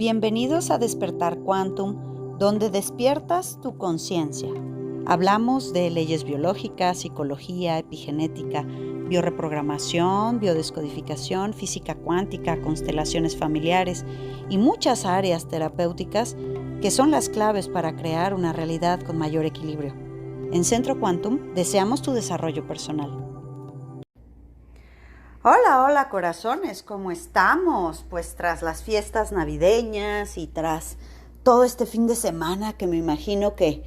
Bienvenidos a Despertar Quantum, donde despiertas tu conciencia. Hablamos de leyes biológicas, psicología, epigenética, bioreprogramación, biodescodificación, física cuántica, constelaciones familiares y muchas áreas terapéuticas que son las claves para crear una realidad con mayor equilibrio. En Centro Quantum deseamos tu desarrollo personal. Hola corazones, ¿cómo estamos? Pues tras las fiestas navideñas y tras todo este fin de semana que me imagino que,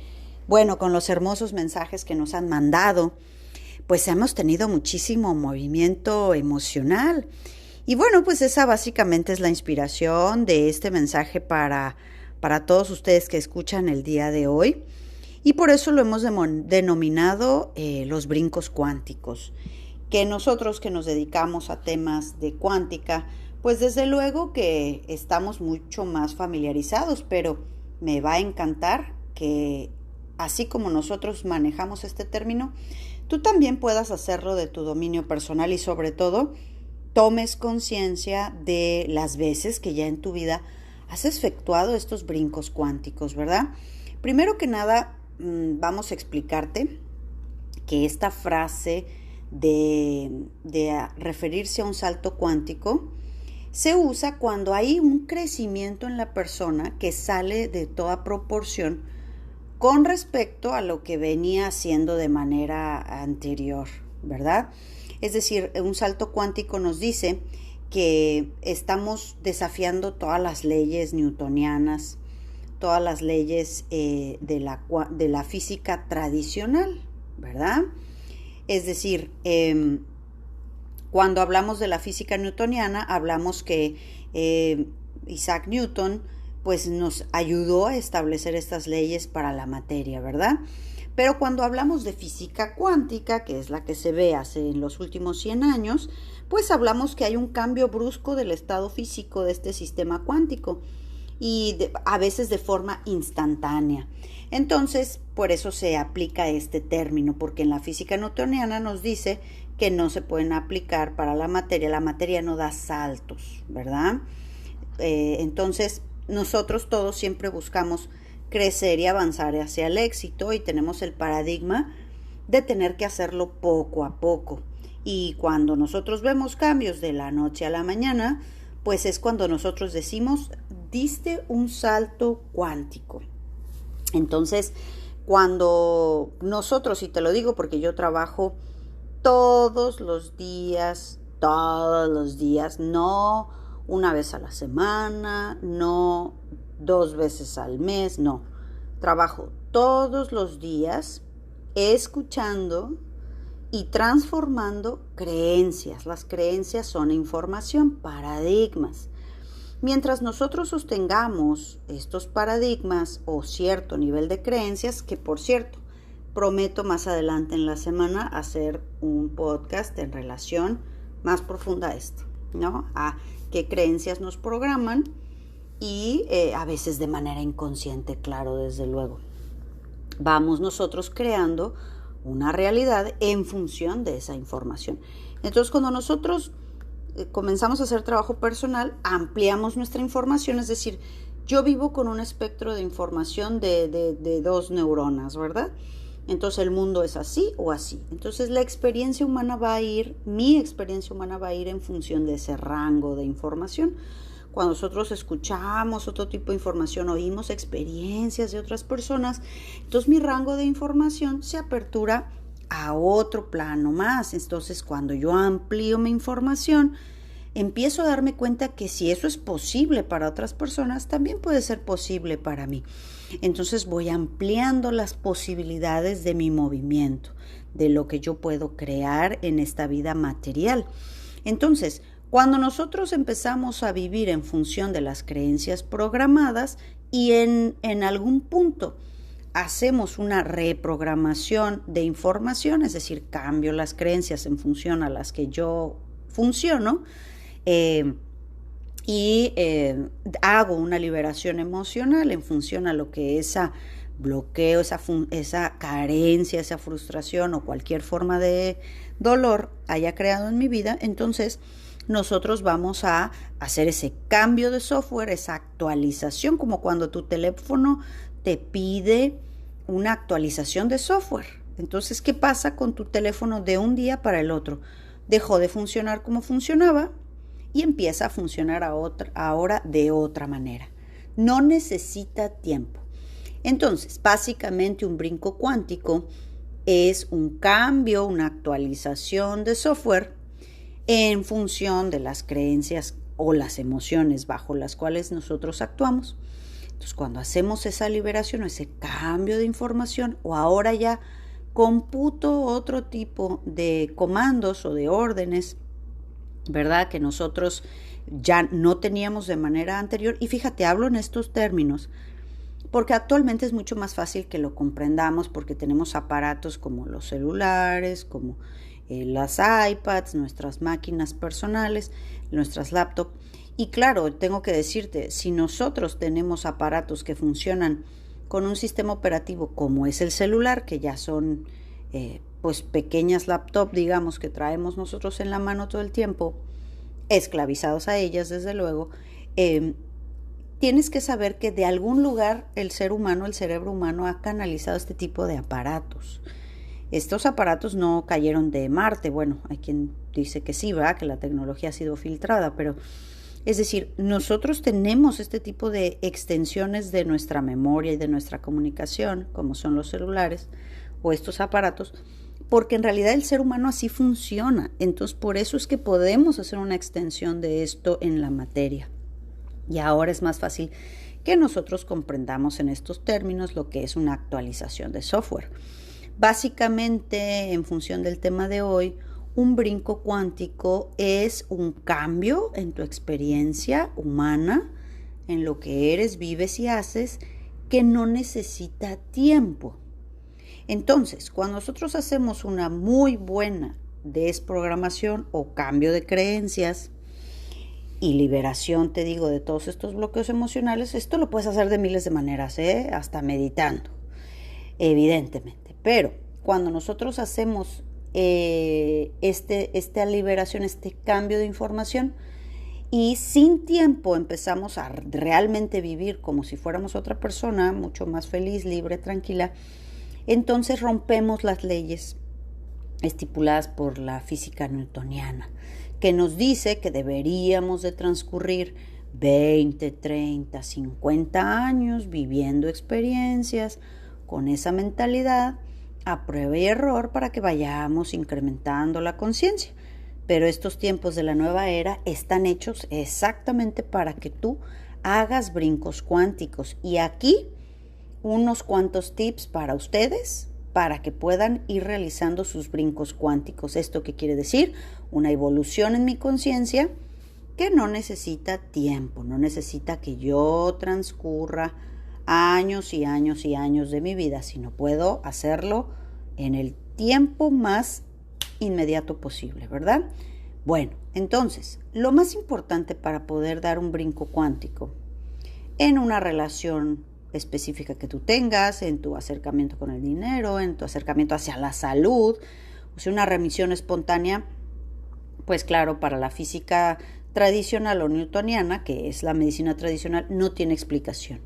con los hermosos mensajes que nos han mandado, pues hemos tenido muchísimo movimiento emocional. Y pues esa básicamente es la inspiración de este mensaje para todos ustedes que escuchan el día de hoy. Y por eso lo hemos denominado los brincos cuánticos. Que nosotros que nos dedicamos a temas de cuántica, pues desde luego que estamos mucho más familiarizados, pero me va a encantar que así como nosotros manejamos este término, tú también puedas hacerlo de tu dominio personal y sobre todo tomes conciencia de las veces que ya en tu vida has efectuado estos brincos cuánticos, ¿verdad? Primero que nada, vamos a explicarte que esta frase de referirse a un salto cuántico se usa cuando hay un crecimiento en la persona que sale de toda proporción con respecto a lo que venía haciendo de manera anterior, ¿verdad? Es decir, un salto cuántico nos dice que estamos desafiando todas las leyes newtonianas, todas las leyes de la física tradicional, ¿verdad? Es decir, cuando hablamos de la física newtoniana, hablamos que Isaac Newton pues nos ayudó a establecer estas leyes para la materia, ¿verdad? Pero cuando hablamos de física cuántica, que es la que se ve en los últimos 100 años, pues hablamos que hay un cambio brusco del estado físico de este sistema cuántico y a veces de forma instantánea. Entonces, por eso se aplica este término, porque en la física newtoniana nos dice que no se pueden aplicar para la materia no da saltos, ¿verdad? Entonces, nosotros todos siempre buscamos crecer y avanzar hacia el éxito y tenemos el paradigma de tener que hacerlo poco a poco. Y cuando nosotros vemos cambios de la noche a la mañana, pues es cuando nosotros decimos, diste un salto cuántico. Entonces, cuando nosotros, y te lo digo porque yo trabajo todos los días, no una vez a la semana, no 2 veces al mes, no. Trabajo todos los días escuchando y transformando creencias. Las creencias son información, paradigmas. Mientras nosotros sostengamos estos paradigmas o cierto nivel de creencias, que por cierto, prometo más adelante en la semana hacer un podcast en relación más profunda a esto, ¿no? A qué creencias nos programan y a veces de manera inconsciente, claro, desde luego. Vamos nosotros creando una realidad en función de esa información. Entonces, cuando nosotros comenzamos a hacer trabajo personal, ampliamos nuestra información, es decir, yo vivo con un espectro de información de 2 neuronas, ¿verdad? Entonces el mundo es así o así. Entonces mi experiencia humana va a ir en función de ese rango de información. Cuando nosotros escuchamos otro tipo de información, oímos experiencias de otras personas, entonces mi rango de información se apertura a otro plano más. Entonces, cuando yo amplío mi información, empiezo a darme cuenta que si eso es posible para otras personas, también puede ser posible para mí. Entonces voy ampliando las posibilidades de mi movimiento, de lo que yo puedo crear en esta vida material. Entonces, cuando nosotros empezamos a vivir en función de las creencias programadas y en algún punto hacemos una reprogramación de información, es decir, cambio las creencias en función a las que yo funciono hago una liberación emocional en función a lo que esa bloqueo, esa carencia, esa frustración o cualquier forma de dolor haya creado en mi vida, entonces nosotros vamos a hacer ese cambio de software, esa actualización, como cuando tu teléfono te pide una actualización de software. Entonces, ¿qué pasa con tu teléfono de un día para el otro? Dejó de funcionar como funcionaba y empieza a funcionar ahora de otra manera. No necesita tiempo. Entonces, básicamente un brinco cuántico es un cambio, una actualización de software en función de las creencias o las emociones bajo las cuales nosotros actuamos. Entonces, cuando hacemos esa liberación o ese cambio de información, o ahora ya computo otro tipo de comandos o de órdenes, ¿verdad? Que nosotros ya no teníamos de manera anterior. Y fíjate, hablo en estos términos porque actualmente es mucho más fácil que lo comprendamos porque tenemos aparatos como los celulares, como las iPads, nuestras máquinas personales, nuestras laptops. Y claro, tengo que decirte, si nosotros tenemos aparatos que funcionan con un sistema operativo como es el celular, que ya son pues pequeñas laptops, digamos, que traemos nosotros en la mano todo el tiempo, esclavizados a ellas, desde luego, tienes que saber que de algún lugar el ser humano, el cerebro humano, ha canalizado este tipo de aparatos. Estos aparatos no cayeron de Marte. Bueno, hay quien dice que sí, ¿verdad? Que la tecnología ha sido filtrada, pero es decir, nosotros tenemos este tipo de extensiones de nuestra memoria y de nuestra comunicación, como son los celulares o estos aparatos, porque en realidad el ser humano así funciona. Entonces, por eso es que podemos hacer una extensión de esto en la materia. Y ahora es más fácil que nosotros comprendamos en estos términos lo que es una actualización de software. Básicamente, en función del tema de hoy, un brinco cuántico es un cambio en tu experiencia humana, en lo que eres, vives y haces, que no necesita tiempo. Entonces, cuando nosotros hacemos una muy buena desprogramación o cambio de creencias y liberación, te digo, de todos estos bloqueos emocionales, esto lo puedes hacer de miles de maneras, hasta meditando, evidentemente. Pero cuando nosotros hacemos esta liberación, este cambio de información, y sin tiempo empezamos a realmente vivir como si fuéramos otra persona, mucho más feliz, libre, tranquila, entonces rompemos las leyes estipuladas por la física newtoniana, que nos dice que deberíamos de transcurrir 20, 30, 50 años viviendo experiencias con esa mentalidad a prueba y error para que vayamos incrementando la conciencia. Pero estos tiempos de la nueva era están hechos exactamente para que tú hagas brincos cuánticos. Y aquí unos cuantos tips para ustedes para que puedan ir realizando sus brincos cuánticos. ¿Esto qué quiere decir? Una evolución en mi conciencia que no necesita tiempo, no necesita que yo transcurra años y años y años de mi vida, sino puedo hacerlo en el tiempo más inmediato posible, ¿verdad? Bueno, entonces, lo más importante para poder dar un brinco cuántico en una relación específica que tú tengas, en tu acercamiento con el dinero, en tu acercamiento hacia la salud, o sea, una remisión espontánea, pues claro, para la física tradicional o newtoniana, que es la medicina tradicional, no tiene explicación.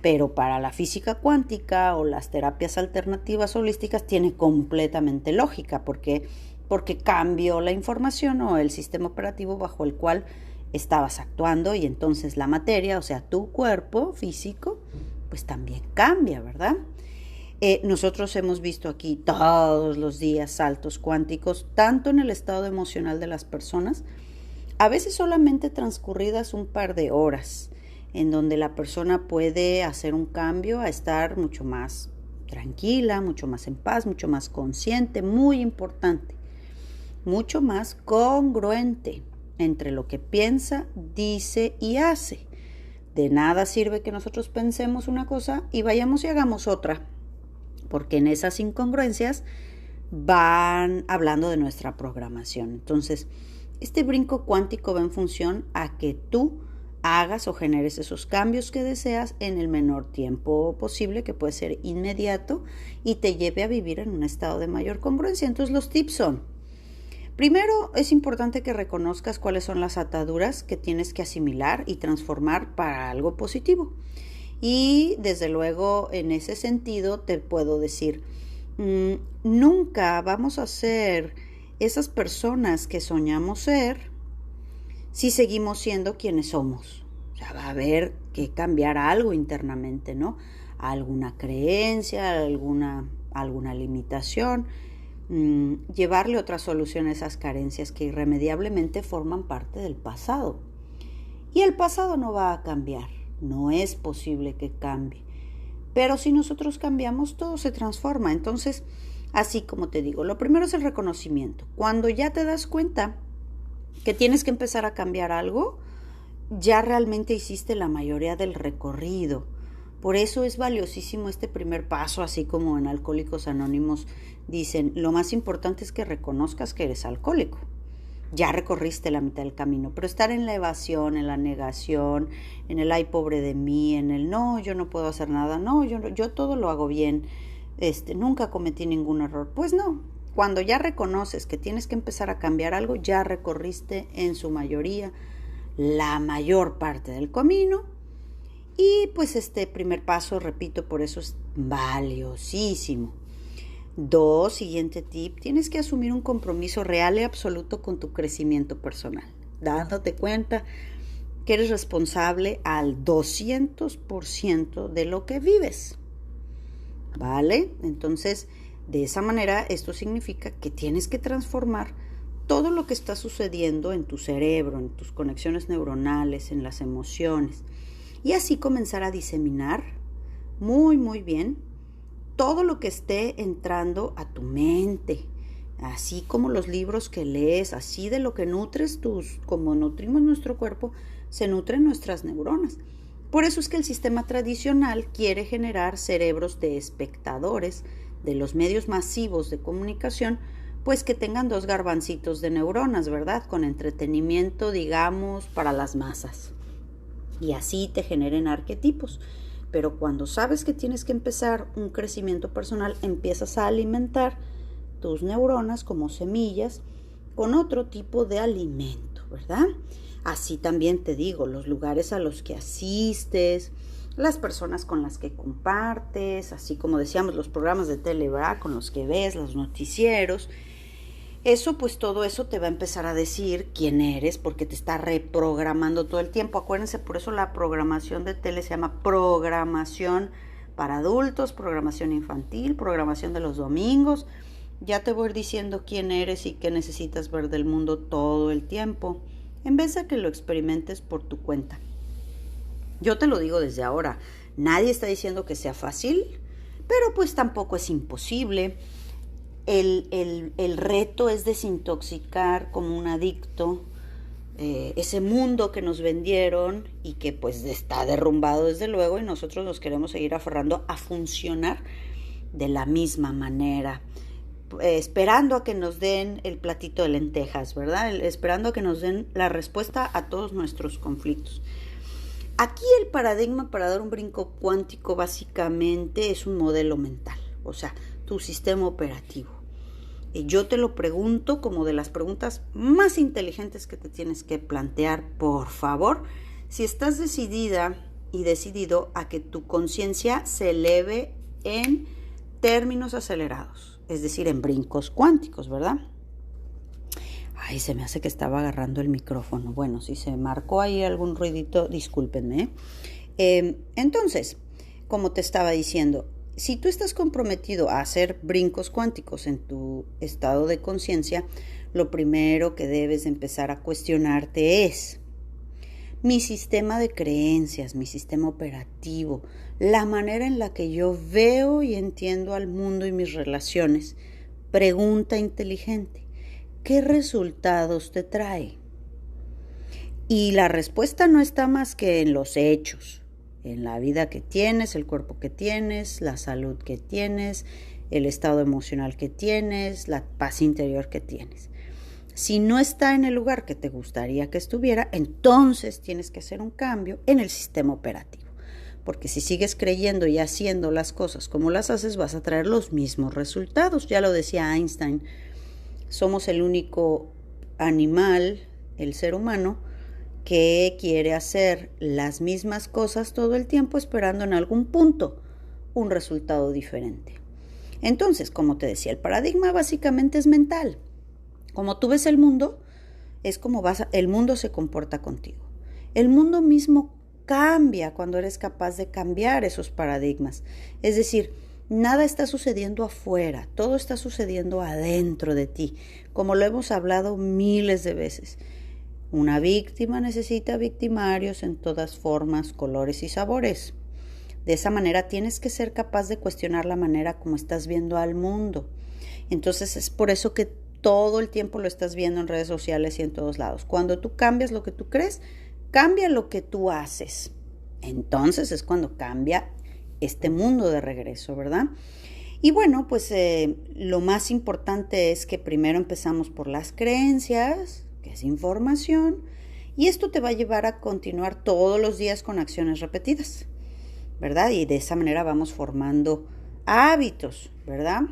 Pero para la física cuántica o las terapias alternativas holísticas tiene completamente lógica, porque cambió la información o el sistema operativo bajo el cual estabas actuando, y entonces la materia, o sea, tu cuerpo físico, pues también cambia, ¿verdad? Nosotros hemos visto aquí todos los días saltos cuánticos, tanto en el estado emocional de las personas, a veces solamente transcurridas un par de horas, en donde la persona puede hacer un cambio a estar mucho más tranquila, mucho más en paz, mucho más consciente, muy importante, mucho más congruente entre lo que piensa, dice y hace. De nada sirve que nosotros pensemos una cosa y vayamos y hagamos otra, porque en esas incongruencias van hablando de nuestra programación. Entonces, este brinco cuántico va en función a que tú hagas o generes esos cambios que deseas en el menor tiempo posible, que puede ser inmediato, y te lleve a vivir en un estado de mayor congruencia. Entonces, los tips son: Primero, es importante que reconozcas cuáles son las ataduras que tienes que asimilar y transformar para algo positivo. Y desde luego, en ese sentido, te puedo decir, nunca vamos a ser esas personas que soñamos ser si seguimos siendo quienes somos. O sea, va a haber que cambiar algo internamente, ¿no? Alguna creencia, alguna limitación, llevarle otra solución a esas carencias que irremediablemente forman parte del pasado. Y el pasado no va a cambiar, no es posible que cambie. Pero si nosotros cambiamos, todo se transforma. Entonces, así como te digo, lo primero es el reconocimiento. Cuando ya te das cuenta que tienes que empezar a cambiar algo, ya realmente hiciste la mayoría del recorrido. Por eso es valiosísimo este primer paso, así como en Alcohólicos Anónimos dicen, lo más importante es que reconozcas que eres alcohólico. Ya recorriste la mitad del camino, pero estar en la evasión, en la negación, en el ay pobre de mí, en el no, yo no puedo hacer nada, no, yo todo lo hago bien, nunca cometí ningún error. Pues no, cuando ya reconoces que tienes que empezar a cambiar algo, ya recorriste en su mayoría la mayor parte del camino. Y pues este primer paso, repito, por eso es valiosísimo. 2, siguiente tip, tienes que asumir un compromiso real y absoluto con tu crecimiento personal, dándote cuenta que eres responsable al 200% de lo que vives, ¿vale? Entonces, de esa manera, esto significa que tienes que transformar todo lo que está sucediendo en tu cerebro, en tus conexiones neuronales, en las emociones, y así comenzar a diseminar muy, muy bien todo lo que esté entrando a tu mente, así como los libros que lees, así de lo que nutres como nutrimos nuestro cuerpo, se nutren nuestras neuronas. Por eso es que el sistema tradicional quiere generar cerebros de espectadores de los medios masivos de comunicación, pues que tengan 2 garbancitos de neuronas, ¿verdad? Con entretenimiento, digamos, para las masas. Y así te generen arquetipos. Pero cuando sabes que tienes que empezar un crecimiento personal, empiezas a alimentar tus neuronas como semillas con otro tipo de alimento, ¿verdad? Así también te digo, los lugares a los que asistes, las personas con las que compartes, así como decíamos, los programas de tele, ¿verdad? Con los que ves, los noticieros. Eso, pues todo eso te va a empezar a decir quién eres, porque te está reprogramando todo el tiempo. Acuérdense, por eso la programación de tele se llama programación para adultos, programación infantil, programación de los domingos. Ya te voy a ir diciendo quién eres y qué necesitas ver del mundo todo el tiempo, en vez de que lo experimentes por tu cuenta. Yo te lo digo desde ahora, nadie está diciendo que sea fácil, pero pues tampoco es imposible. El reto es desintoxicar como un adicto ese mundo que nos vendieron y que pues está derrumbado desde luego, y nosotros nos queremos seguir aferrando a funcionar de la misma manera, esperando a que nos den el platito de lentejas, ¿verdad? Esperando a que nos den la respuesta a todos nuestros conflictos. Aquí el paradigma para dar un brinco cuántico básicamente es un modelo mental, o sea, tu sistema operativo. Y yo te lo pregunto como de las preguntas más inteligentes que te tienes que plantear, por favor, si estás decidida y decidido a que tu conciencia se eleve en términos acelerados, es decir, en brincos cuánticos, ¿verdad? Ay, se me hace que estaba agarrando el micrófono. Bueno, si se marcó ahí algún ruidito, discúlpenme. Entonces, como te estaba diciendo, si tú estás comprometido a hacer brincos cuánticos en tu estado de conciencia, lo primero que debes de empezar a cuestionarte es: mi sistema de creencias, mi sistema operativo, la manera en la que yo veo y entiendo al mundo y mis relaciones. Pregunta inteligente: ¿qué resultados te trae? Y la respuesta no está más que en los hechos, en la vida que tienes, el cuerpo que tienes, la salud que tienes, el estado emocional que tienes, la paz interior que tienes. Si no está en el lugar que te gustaría que estuviera, entonces tienes que hacer un cambio en el sistema operativo. Porque si sigues creyendo y haciendo las cosas como las haces, vas a traer los mismos resultados. Ya lo decía Einstein, somos el único animal, el ser humano, que quiere hacer las mismas cosas todo el tiempo esperando en algún punto un resultado diferente. Entonces, como te decía, el paradigma básicamente es mental. Como tú ves el mundo, es como el mundo se comporta contigo. El mundo mismo cambia cuando eres capaz de cambiar esos paradigmas. Es decir, nada está sucediendo afuera, todo está sucediendo adentro de ti, como lo hemos hablado miles de veces. Una víctima necesita victimarios en todas formas, colores y sabores. De esa manera tienes que ser capaz de cuestionar la manera como estás viendo al mundo. Entonces es por eso que todo el tiempo lo estás viendo en redes sociales y en todos lados. Cuando tú cambias lo que tú crees, cambia lo que tú haces. Entonces es cuando cambia este mundo de regreso, ¿verdad? Y bueno, pues lo más importante es que primero empezamos por las creencias, que es información, y esto te va a llevar a continuar todos los días con acciones repetidas, ¿verdad? Y de esa manera vamos formando hábitos, ¿verdad?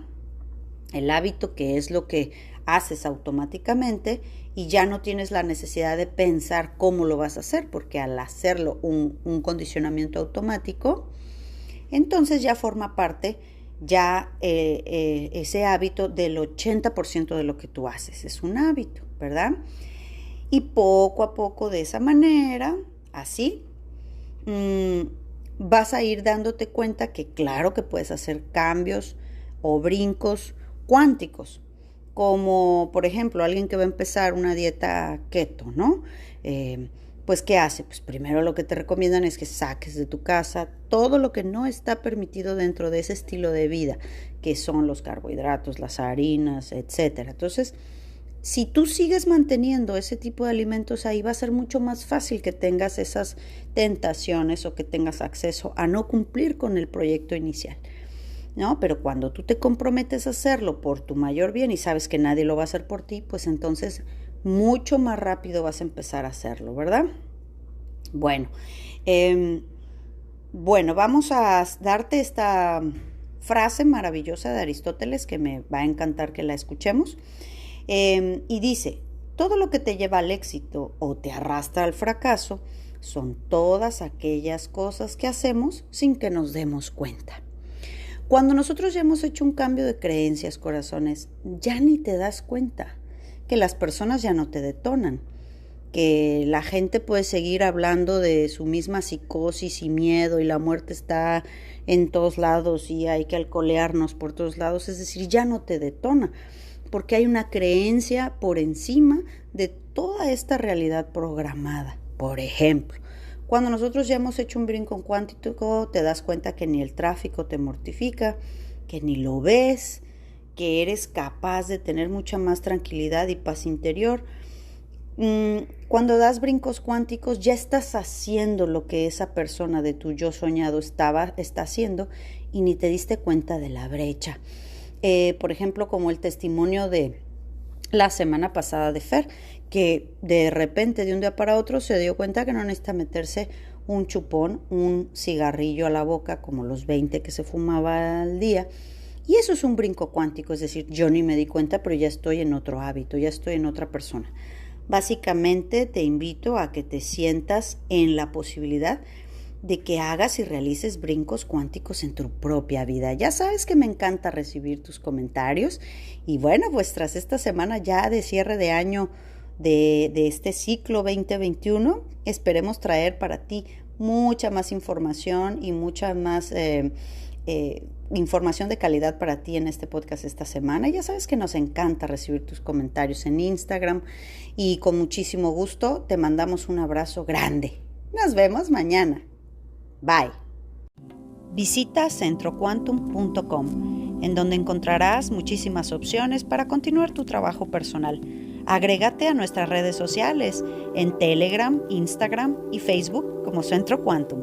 El hábito, que es lo que haces automáticamente y ya no tienes la necesidad de pensar cómo lo vas a hacer, porque al hacerlo un condicionamiento automático, entonces ya forma parte ese hábito del 80% de lo que tú haces. Es un hábito, ¿verdad? Y poco a poco, de esa manera, así, vas a ir dándote cuenta que claro que puedes hacer cambios o brincos cuánticos, como por ejemplo alguien que va a empezar una dieta keto, ¿no? Pues ¿qué hace? Pues primero lo que te recomiendan es que saques de tu casa todo lo que no está permitido dentro de ese estilo de vida, que son los carbohidratos, las harinas, etcétera. Entonces, si tú sigues manteniendo ese tipo de alimentos ahí, va a ser mucho más fácil que tengas esas tentaciones o que tengas acceso a no cumplir con el proyecto inicial, ¿no? Pero cuando tú te comprometes a hacerlo por tu mayor bien y sabes que nadie lo va a hacer por ti, pues entonces mucho más rápido vas a empezar a hacerlo, ¿verdad? Bueno, vamos a darte esta frase maravillosa de Aristóteles que me va a encantar que la escuchemos. Y dice, todo lo que te lleva al éxito o te arrastra al fracaso son todas aquellas cosas que hacemos sin que nos demos cuenta. Cuando nosotros ya hemos hecho un cambio de creencias, corazones, ya ni te das cuenta que las personas ya no te detonan, que la gente puede seguir hablando de su misma psicosis y miedo y la muerte está en todos lados y hay que alcoholearnos por todos lados, es decir, ya no te detona, porque hay una creencia por encima de toda esta realidad programada. Por ejemplo, cuando nosotros ya hemos hecho un brinco cuántico, te das cuenta que ni el tráfico te mortifica, que ni lo ves, que eres capaz de tener mucha más tranquilidad y paz interior. Cuando das brincos cuánticos, ya estás haciendo lo que esa persona de tu yo soñado está haciendo y ni te diste cuenta de la brecha. Por ejemplo, como el testimonio de la semana pasada de Fer, que de repente, de un día para otro, se dio cuenta que no necesita meterse un chupón, un cigarrillo a la boca, como los 20 que se fumaba al día. Y eso es un brinco cuántico, es decir, yo ni me di cuenta, pero ya estoy en otro hábito, ya estoy en otra persona. Básicamente te invito a que te sientas en la posibilidad de que hagas y realices brincos cuánticos en tu propia vida. Ya sabes que me encanta recibir tus comentarios y bueno, pues tras esta semana ya de cierre de año de este ciclo 2021, esperemos traer para ti mucha más información y mucha más información de calidad para ti en este podcast esta semana. Ya sabes que nos encanta recibir tus comentarios en Instagram y con muchísimo gusto te mandamos un abrazo grande. Nos vemos mañana. Bye. Visita centroquantum.com, en donde encontrarás muchísimas opciones para continuar tu trabajo personal. Agrégate a nuestras redes sociales en Telegram, Instagram y Facebook como Centro Quantum.